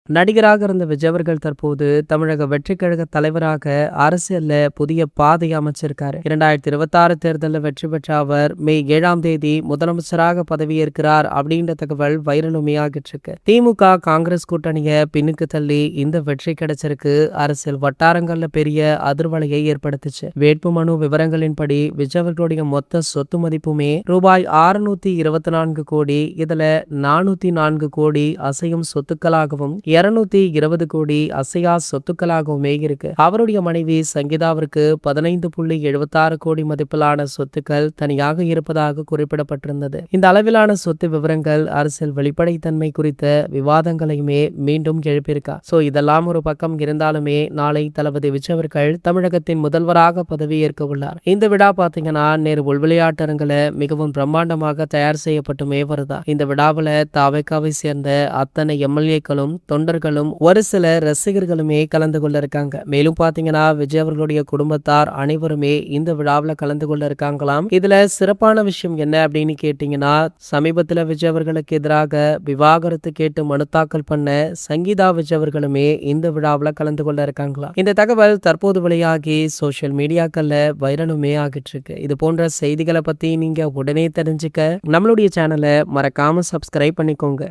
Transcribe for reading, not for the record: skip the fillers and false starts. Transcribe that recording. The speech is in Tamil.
நடிகராக இருந்த விஜய் அவர்கள் தற்போது தமிழக வெற்றி கழக தலைவராக அரசியல்ல புதிய பாதை அமைச்சிருக்காரு. 2026 தேர்தலில் வெற்றி பெற்ற அவர் மே 7ஆம் தேதி முதலமைச்சராக பதவியேற்கிறார் அப்படின்ற தகவல் வைரலுமே ஆகிட்டு இருக்கு. திமுக காங்கிரஸ் கூட்டணியை பின்னுக்கு தள்ளி இந்த வெற்றி கிடைச்சிருக்கு. அரசியல் வட்டாரங்கள்ல பெரிய அதிர்வலையை ஏற்படுத்துச்சு. வேட்புமனு விவரங்களின்படி விஜய் அவர்களுடைய மொத்த சொத்து மதிப்புமே ரூபாய் 624 கோடி. இதுல 404 கோடி அசையும் சொத்துக்களாகவும் 220 கோடி அசையா சொத்துக்களாகவுமே இருக்கு. அவருடைய மனைவி சங்கீதாவிற்கு 15.76 கோடி மதிப்பிலான சொத்துக்கள் தனியாக இருப்பதாக குறிப்பிடப்பட்டிருந்தது. இந்த அளவிலான சொத்து விவரங்கள் அரசியல் வெளிப்படைத்தன்மை குறித்த விவாதங்களையுமே மீண்டும் எழுப்பியிருக்கா. இதெல்லாம் ஒரு பக்கம் இருந்தாலுமே நாளை தளபதி விஜய் அவர்கள் தமிழகத்தின் முதல்வராக பதவியேற்க உள்ளார். இந்த விழா பாத்தீங்கன்னா நேரு உள்விளையாட்டரங்குல மிகவும் பிரம்மாண்டமாக தயார் செய்யப்பட்டுமே வருதா. இந்த விழாவில் தாவேக்காவை சேர்ந்த அத்தனை எம்எல்ஏக்களும் தொண்டர்களும் ஒரு சில ரசிகர்களுமே கலந்து கொள்ள இருக்காங்க. மேலும் பாத்தீங்கன்னா விஜய் அவர்களுடைய குடும்பத்தார் அனைவருமே இந்த விழாவில் கலந்து கொள்ள இருக்காங்களாம். இதுல சிறப்பான விஷயம் என்ன அப்படின்னு கேட்டீங்கன்னா, சமீபத்துல விஜய் அவர்களுக்கு எதிராக விவாகரத்து கேட்டு மனு தாக்கல் பண்ண சங்கீதா விஜய் அவர்களுமே இந்த விழாவில் கலந்து கொள்ள இருக்காங்களாம். இந்த தகவல் தற்போது வெளியாகி சோசியல் மீடியாக்கள்ல வைரலுமே ஆகிட்டு இருக்கு. இது போன்ற செய்திகளை பத்தி நீங்க உடனே தெரிஞ்சுக்க நம்மளுடைய சேனலை மறக்காம சப்ஸ்கிரைப் பண்ணிக்கோங்க.